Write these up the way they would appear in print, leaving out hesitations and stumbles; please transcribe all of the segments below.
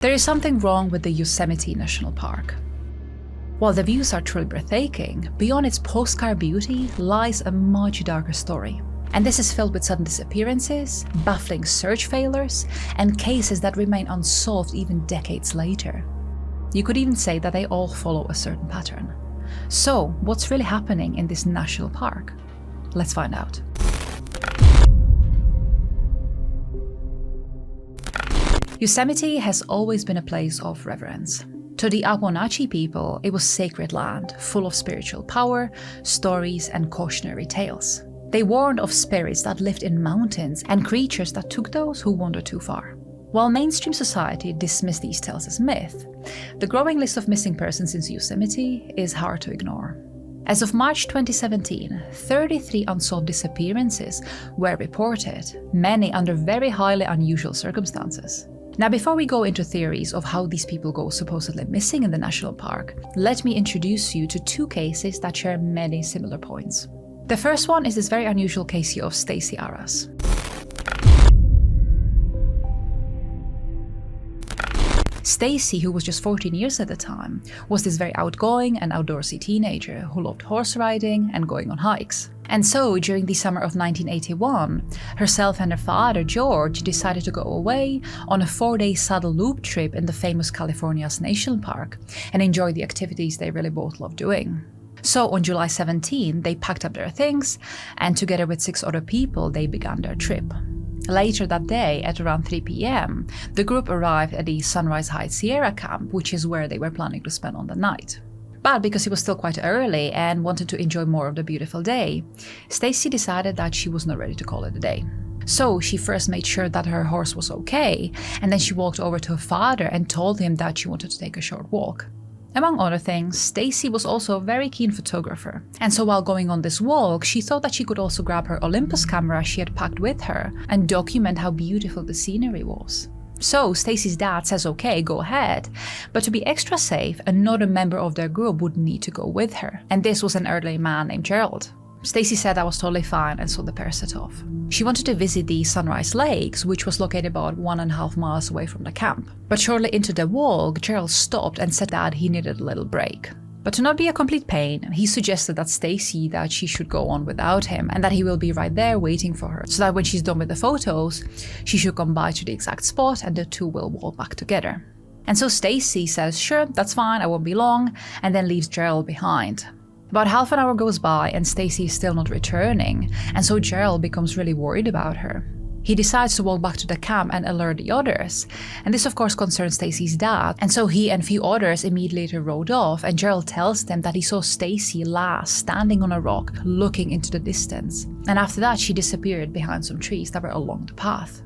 There is something wrong with the Yosemite National Park. While the views are truly breathtaking, beyond its postcard beauty lies a much darker story. And this is filled with sudden disappearances, baffling search failures, and cases that remain unsolved even decades later. You could even say that they all follow a certain pattern. So, what's really happening in this national park? Let's find out. Yosemite has always been a place of reverence. To the Aponachi people, it was sacred land, full of spiritual power, stories, and cautionary tales. They warned of spirits that lived in mountains and creatures that took those who wandered too far. While mainstream society dismissed these tales as myth, the growing list of missing persons in Yosemite is hard to ignore. As of March 2017, 33 unsolved disappearances were reported, many under very highly unusual circumstances. Now, before we go into theories of how these people go supposedly missing in the national park, let me introduce you to two cases that share many similar points. The first one is this very unusual case of Stacy Arras. Stacy, who was just 14 years at the time, was this very outgoing and outdoorsy teenager who loved horse riding and going on hikes. And so, during the summer of 1981, herself and her father, George, decided to go away on a 4-day saddle loop trip in the famous California's National Park and enjoy the activities they really both loved doing. So, on July 17, they packed up their things, and together with 6 other people, they began their trip. Later that day, at around 3 p.m., the group arrived at the Sunrise Heights Sierra camp, which is where they were planning to spend on the night. But because it was still quite early and wanted to enjoy more of the beautiful day, Stacy decided that she was not ready to call it a day. So she first made sure that her horse was okay, and then she walked over to her father and told him that she wanted to take a short walk. Among other things, Stacy was also a very keen photographer, and so while going on this walk, she thought that she could also grab her Olympus camera she had packed with her and document how beautiful the scenery was. So Stacy's dad says okay, go ahead, but to be extra safe, another member of their group would need to go with her, and this was an elderly man named Gerald. Stacy said that was totally fine, and so the pair set off. She wanted to visit the Sunrise Lakes, which was located about 1.5 miles away from the camp. But shortly into the walk, Gerald stopped and said that he needed a little break. But to not be a complete pain, he suggested that Stacy that she should go on without him and that he will be right there waiting for her, so that when she's done with the photos, she should come by to the exact spot and the two will walk back together. And so Stacy says, sure, that's fine, I won't be long, and then leaves Gerald behind. About half an hour goes by and Stacy is still not returning, and so Gerald becomes really worried about her. He decides to walk back to the camp and alert the others, and this of course concerns Stacy's dad, and so he and a few others immediately rode off, and Gerald tells them that he saw Stacy last standing on a rock looking into the distance, and after that she disappeared behind some trees that were along the path.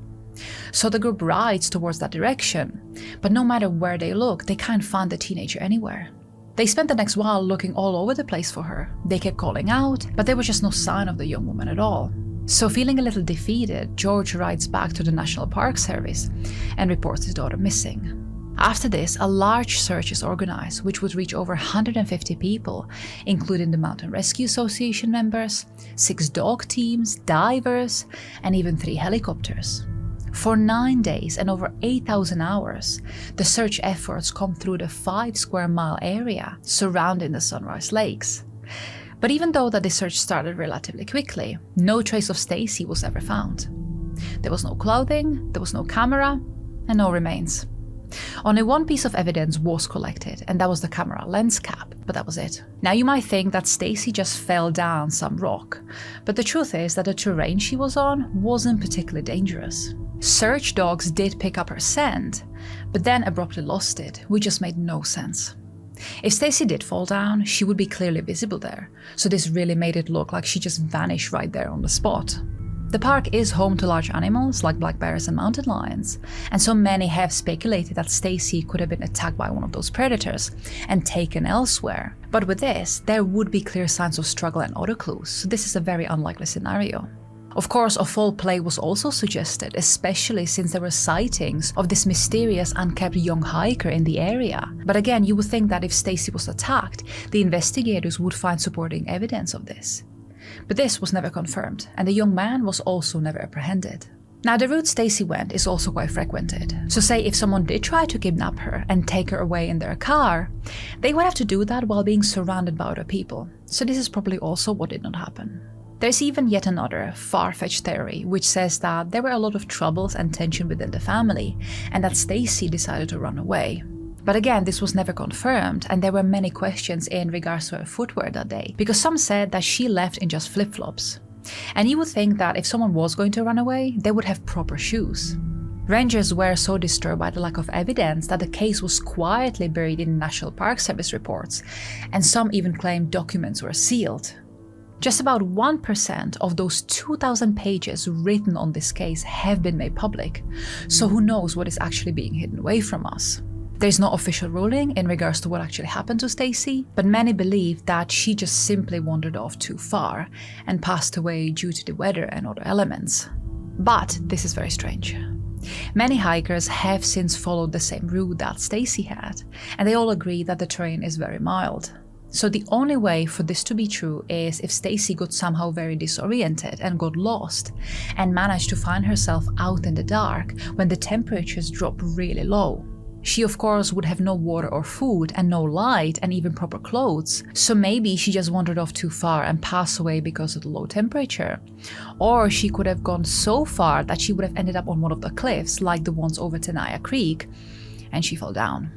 So the group rides towards that direction, but no matter where they look, they can't find the teenager anywhere. They spent the next while looking all over the place for her. They kept calling out, but there was just no sign of the young woman at all. So feeling a little defeated, George rides back to the National Park Service and reports his daughter missing. After this, a large search is organized, which would reach over 150 people, including the Mountain Rescue Association members, 6 dog teams, divers, and even 3 helicopters. For 9 days and over 8,000 hours, the search efforts come through the 5 square mile area surrounding the Sunrise Lakes. But even though that the search started relatively quickly, no trace of Stacy was ever found. There was no clothing, there was no camera, and no remains. Only one piece of evidence was collected, and that was the camera lens cap, but that was it. Now you might think that Stacy just fell down some rock, but the truth is that the terrain she was on wasn't particularly dangerous. Search dogs did pick up her scent, but then abruptly lost it, which just made no sense. If Stacy did fall down, she would be clearly visible there, so this really made it look like she just vanished right there on the spot. The park is home to large animals like black bears and mountain lions, and so many have speculated that Stacy could have been attacked by one of those predators and taken elsewhere. But with this, there would be clear signs of struggle and other clues, so this is a very unlikely scenario. Of course, a foul play was also suggested, especially since there were sightings of this mysterious unkept young hiker in the area. But again, you would think that if Stacy was attacked, the investigators would find supporting evidence of this. But this was never confirmed, and the young man was also never apprehended. Now, the route Stacy went is also quite frequented. So say if someone did try to kidnap her and take her away in their car, they would have to do that while being surrounded by other people. So this is probably also what did not happen. There's even yet another far-fetched theory which says that there were a lot of troubles and tension within the family and that Stacy decided to run away. But again, this was never confirmed, and there were many questions in regards to her footwear that day, because some said that she left in just flip-flops. And you would think that if someone was going to run away, they would have proper shoes. Rangers were so disturbed by the lack of evidence that the case was quietly buried in National Park Service reports, and some even claimed documents were sealed. Just about 1% of those 2,000 pages written on this case have been made public, so who knows what is actually being hidden away from us. There's no official ruling in regards to what actually happened to Stacy, but many believe that she just simply wandered off too far and passed away due to the weather and other elements. But this is very strange. Many hikers have since followed the same route that Stacy had, and they all agree that the terrain is very mild. So the only way for this to be true is if Stacy got somehow very disoriented and got lost, and managed to find herself out in the dark when the temperatures drop really low. She of course would have no water or food and no light and even proper clothes, so maybe she just wandered off too far and passed away because of the low temperature. Or she could have gone so far that she would have ended up on one of the cliffs like the ones over Tenaya Creek, and she fell down.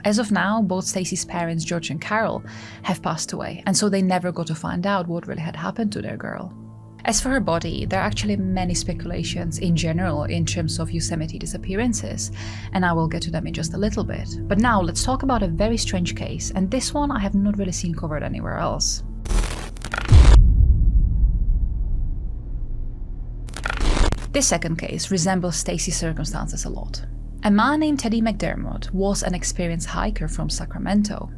As of now, both Stacy's parents, George and Carol, have passed away, and so they never got to find out what really had happened to their girl. As for her body, there are actually many speculations in general in terms of Yosemite disappearances, and I will get to them in just a little bit. But now let's talk about a very strange case, and this one I have not really seen covered anywhere else. This second case resembles Stacy's circumstances a lot. A man named Teddy McDermott was an experienced hiker from Sacramento.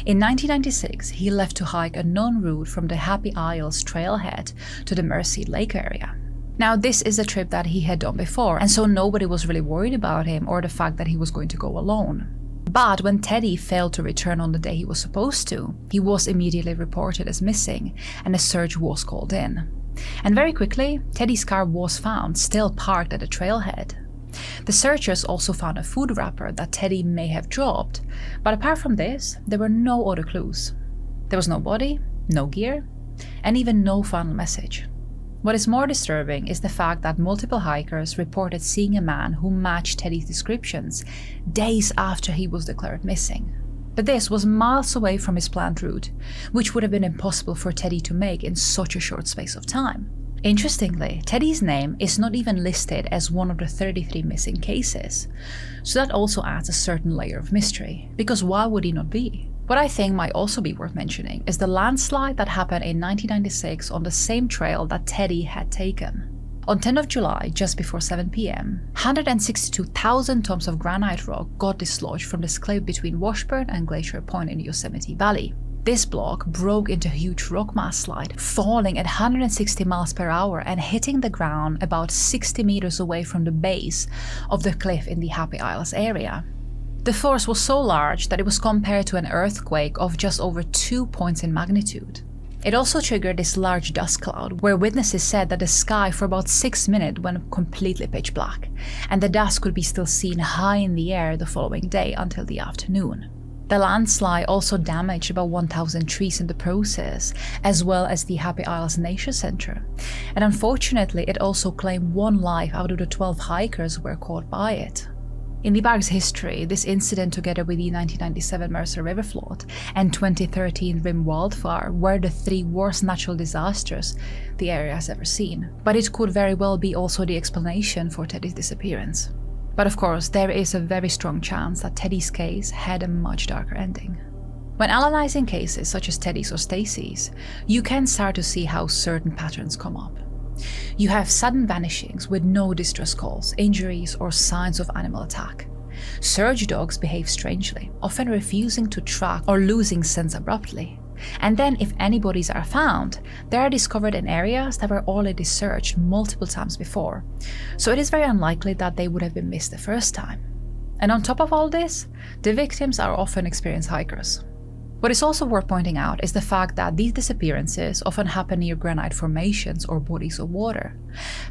In 1996, he left to hike a known route from the Happy Isles trailhead to the Merced Lake area. Now, this is a trip that he had done before, and so nobody was really worried about him or the fact that he was going to go alone. But when Teddy failed to return on the day he was supposed to, he was immediately reported as missing, and a search was called in. And very quickly, Teddy's car was found, still parked at the trailhead. The searchers also found a food wrapper that Teddy may have dropped, but apart from this, there were no other clues. There was no body, no gear, and even no final message. What is more disturbing is the fact that multiple hikers reported seeing a man who matched Teddy's descriptions days after he was declared missing. But this was miles away from his planned route, which would have been impossible for Teddy to make in such a short space of time. Interestingly, Teddy's name is not even listed as one of the 33 missing cases, so that also adds a certain layer of mystery, because why would he not be? What I think might also be worth mentioning is the landslide that happened in 1996 on the same trail that Teddy had taken. On 10th of July, just before 7 p.m, 162,000 tons of granite rock got dislodged from this cliff between Washburn and Glacier Point in Yosemite Valley. This block broke into a huge rock mass slide, falling at 160 miles per hour and hitting the ground about 60 meters away from the base of the cliff in the Happy Isles area. The force was so large that it was compared to an earthquake of just over 2 points in magnitude. It also triggered this large dust cloud, where witnesses said that the sky for about 6 minutes went completely pitch black, and the dust could be still seen high in the air the following day until the afternoon. The landslide also damaged about 1,000 trees in the process, as well as the Happy Isles Nature Center, and unfortunately it also claimed 1 life out of the 12 hikers who were caught by it. In the park's history, this incident together with the 1997 Mercer River flood and 2013 Rim wildfire were the 3 worst natural disasters the area has ever seen, but it could very well be also the explanation for Teddy's disappearance. But of course, there is a very strong chance that Teddy's case had a much darker ending. When analyzing cases such as Teddy's or Stacy's, you can start to see how certain patterns come up. You have sudden vanishings with no distress calls, injuries, or signs of animal attack. Search dogs behave strangely, often refusing to track or losing scent abruptly. And then if any bodies are found, they are discovered in areas that were already searched multiple times before, so it is very unlikely that they would have been missed the first time. And on top of all this, the victims are often experienced hikers. What is also worth pointing out is the fact that these disappearances often happen near granite formations or bodies of water.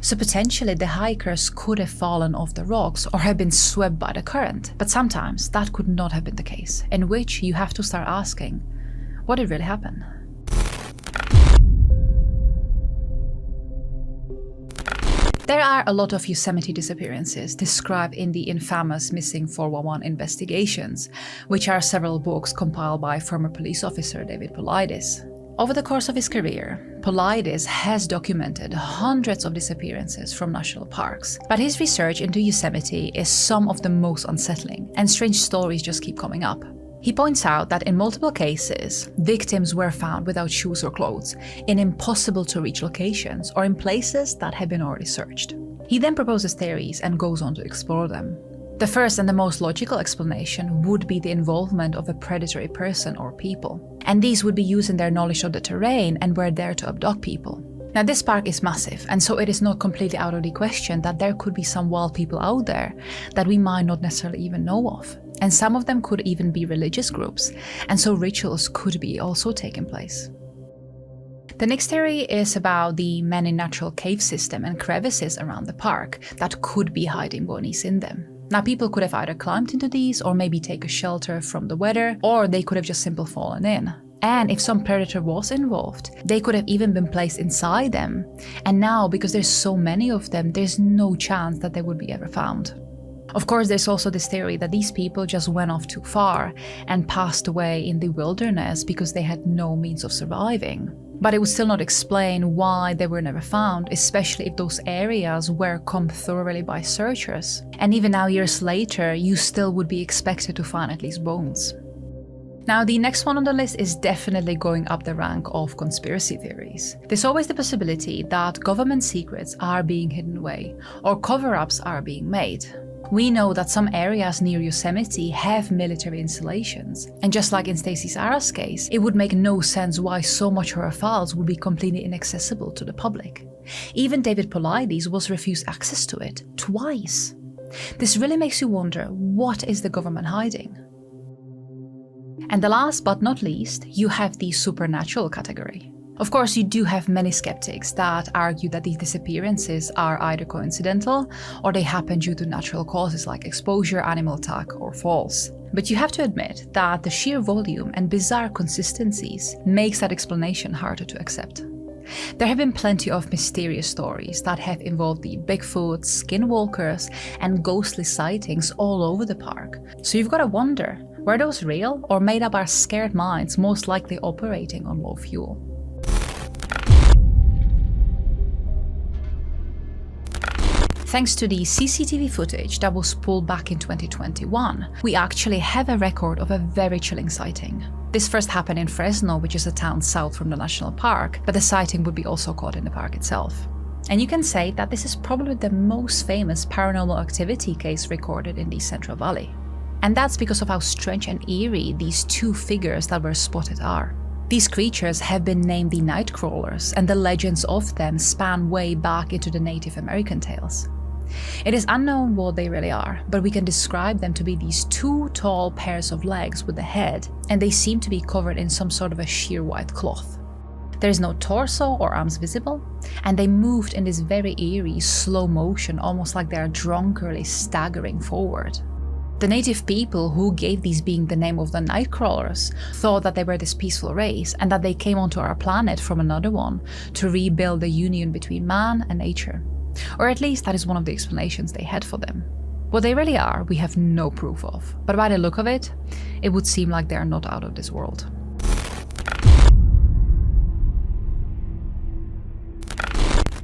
So potentially the hikers could have fallen off the rocks or have been swept by the current, but sometimes that could not have been the case, in which you have to start asking, what did really happen? There are a lot of Yosemite disappearances described in the infamous Missing 411 investigations, which are several books compiled by former police officer David Paulides. Over the course of his career, Paulides has documented hundreds of disappearances from national parks, but his research into Yosemite is some of the most unsettling, and strange stories just keep coming up. He points out that in multiple cases, victims were found without shoes or clothes, in impossible-to-reach locations or in places that had been already searched. He then proposes theories and goes on to explore them. The first and the most logical explanation would be the involvement of a predatory person or people, and these would be using their knowledge of the terrain and were there to abduct people. Now, this park is massive, and so it is not completely out of the question that there could be some wild people out there that we might not necessarily even know of. And some of them could even be religious groups, and so rituals could be also taking place. The next theory is about the many natural cave system and crevices around the park that could be hiding bodies in them. Now, people could have either climbed into these or maybe take a shelter from the weather, or they could have just simply fallen in. And if some predator was involved, they could have even been placed inside them. And now, because there's so many of them, there's no chance that they would be ever found. Of course, there's also this theory that these people just went off too far and passed away in the wilderness because they had no means of surviving. But it would still not explain why they were never found, especially if those areas were combed thoroughly by searchers. And even now, years later, you still would be expected to find at least bones. Now, the next one on the list is definitely going up the rank of conspiracy theories. There's always the possibility that government secrets are being hidden away, or cover-ups are being made. We know that some areas near Yosemite have military installations, and just like in Stacy Arras' case, it would make no sense why so much of her files would be completely inaccessible to the public. Even David Paulides was refused access to it twice. This really makes you wonder, what is the government hiding? And the last but not least, you have the supernatural category. Of course, you do have many skeptics that argue that these disappearances are either coincidental or they happen due to natural causes like exposure, animal attack, or falls. But you have to admit that the sheer volume and bizarre consistencies makes that explanation harder to accept. There have been plenty of mysterious stories that have involved the Bigfoot, skinwalkers, and ghostly sightings all over the park. So you've got to wonder, were those real or made up our scared minds most likely operating on low fuel? Thanks to the CCTV footage that was pulled back in 2021, we actually have a record of a very chilling sighting. This first happened in Fresno, which is a town south from the national park, but the sighting would be also caught in the park itself. And you can say that this is probably the most famous paranormal activity case recorded in the Central Valley. And that's because of how strange and eerie these two figures that were spotted are. These creatures have been named the Nightcrawlers, and the legends of them span way back into the Native American tales. It is unknown what they really are, but we can describe them to be these two tall pairs of legs with a head, and they seem to be covered in some sort of a sheer white cloth. There is no torso or arms visible, and they moved in this very eerie, slow motion, almost like they are drunkenly staggering forward. The native people who gave these beings the name of the Nightcrawlers thought that they were this peaceful race and that they came onto our planet from another one to rebuild the union between man and nature. Or at least that is one of the explanations they had for them. What they really are, we have no proof of, but by the look of it, it would seem like they are not out of this world.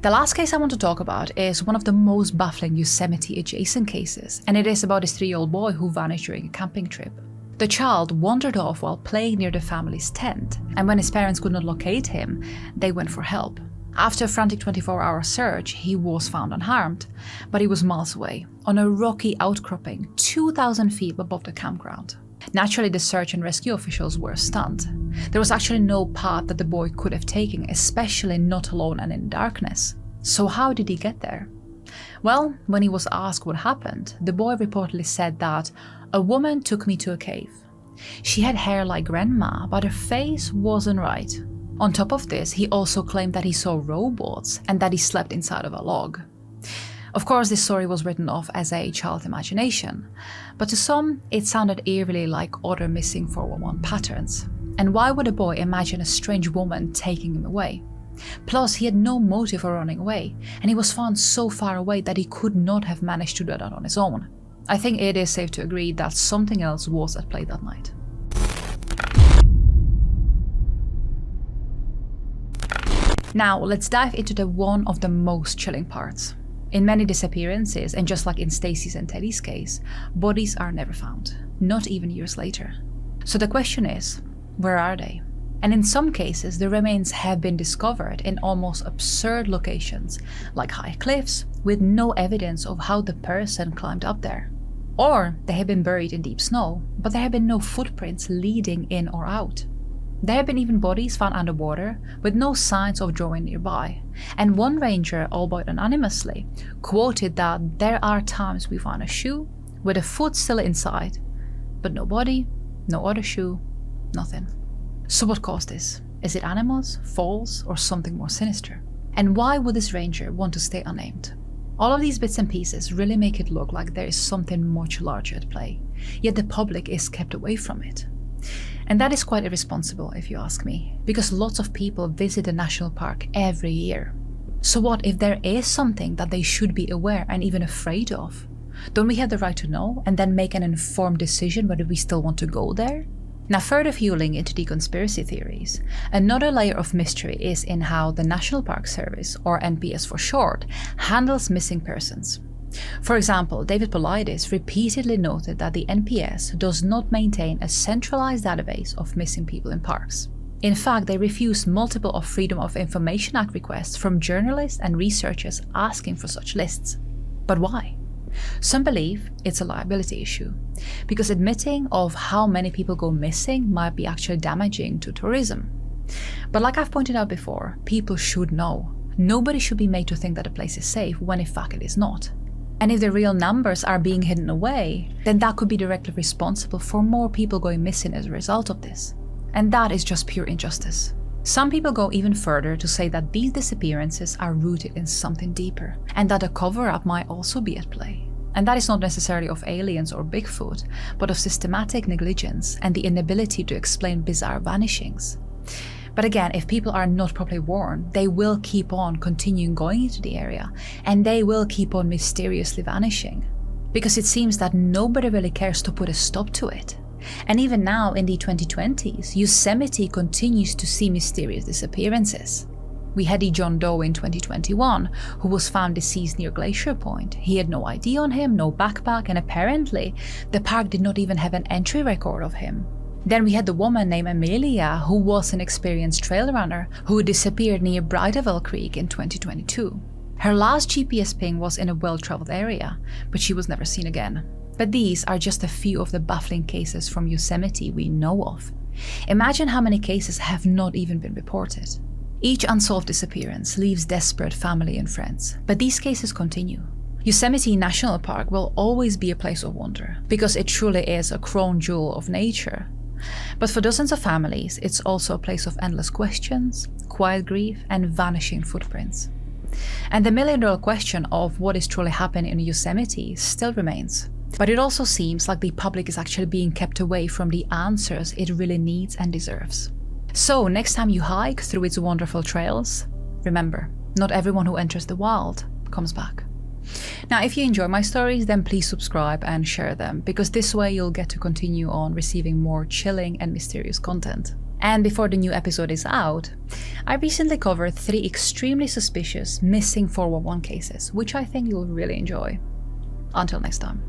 The last case I want to talk about is one of the most baffling Yosemite adjacent cases, and it is about this 3-year-old boy who vanished during a camping trip. The child wandered off while playing near the family's tent, and when his parents could not locate him, they went for help. After a frantic 24-hour search, he was found unharmed, but he was miles away, on a rocky outcropping 2,000 feet above the campground. Naturally, the search and rescue officials were stunned. There was actually no path that the boy could have taken, especially not alone and in darkness. So how did he get there? Well, when he was asked what happened, the boy reportedly said that a woman took me to a cave. She had hair like grandma, but her face wasn't right. On top of this, he also claimed that he saw robots and that he slept inside of a log. Of course, this story was written off as a child's imagination, but to some, it sounded eerily like other missing 411 patterns. And why would a boy imagine a strange woman taking him away? Plus, he had no motive for running away, and he was found so far away that he could not have managed to do that on his own. I think it is safe to agree that something else was at play that night. Now, let's dive into one of the most chilling parts. In many disappearances, and just like in Stacy's and Teddy's case, bodies are never found, not even years later. So the question is, where are they? And in some cases, the remains have been discovered in almost absurd locations, like high cliffs, with no evidence of how the person climbed up there. Or they have been buried in deep snow, but there have been no footprints leading in or out. There have been even bodies found underwater with no signs of drawing nearby, and one ranger, albeit anonymously, quoted that there are times we find a shoe with a foot still inside, but no body, no other shoe, nothing. So what caused this? Is it animals, falls, or something more sinister? And why would this ranger want to stay unnamed? All of these bits and pieces really make it look like there is something much larger at play, yet the public is kept away from it. And that is quite irresponsible if you ask me, because lots of people visit the national park every year. So what if there is something that they should be aware and even afraid of? Don't we have the right to know and then make an informed decision whether we still want to go there? Now, further fueling into the conspiracy theories, another layer of mystery is in how the National Park Service, or NPS for short, handles missing persons. For example, David Paulides repeatedly noted that the NPS does not maintain a centralized database of missing people in parks. In fact, they refused multiple of Freedom of Information Act requests from journalists and researchers asking for such lists. But why? Some believe it's a liability issue, because admitting of how many people go missing might be actually damaging to tourism. But like I've pointed out before, people should know. Nobody should be made to think that a place is safe when in fact it is not. And if the real numbers are being hidden away, then that could be directly responsible for more people going missing as a result of this. And that is just pure injustice. Some people go even further to say that these disappearances are rooted in something deeper, and that a cover-up might also be at play. And that is not necessarily of aliens or Bigfoot, but of systematic negligence and the inability to explain bizarre vanishings. But again, if people are not properly warned, they will keep on continuing going into the area, and they will keep on mysteriously vanishing. Because it seems that nobody really cares to put a stop to it. And even now in the 2020s, Yosemite continues to see mysterious disappearances. We had the John Doe in 2021, who was found deceased near Glacier Point. He had no ID on him, no backpack, and apparently the park did not even have an entry record of him. Then we had the woman named Amelia, who was an experienced trail runner, who disappeared near Brideville Creek in 2022. Her last GPS ping was in a well-traveled area, but she was never seen again. But these are just a few of the baffling cases from Yosemite we know of. Imagine how many cases have not even been reported. Each unsolved disappearance leaves desperate family and friends, but these cases continue. Yosemite National Park will always be a place of wonder, because it truly is a crown jewel of nature. But for dozens of families, it's also a place of endless questions, quiet grief, and vanishing footprints. And the million-dollar question of what is truly happening in Yosemite still remains. But it also seems like the public is actually being kept away from the answers it really needs and deserves. So next time you hike through its wonderful trails, remember, not everyone who enters the wild comes back. Now, if you enjoy my stories, then please subscribe and share them, because this way you'll get to continue on receiving more chilling and mysterious content. And before the new episode is out, I recently covered 3 extremely suspicious missing 411 cases, which I think you'll really enjoy. Until next time.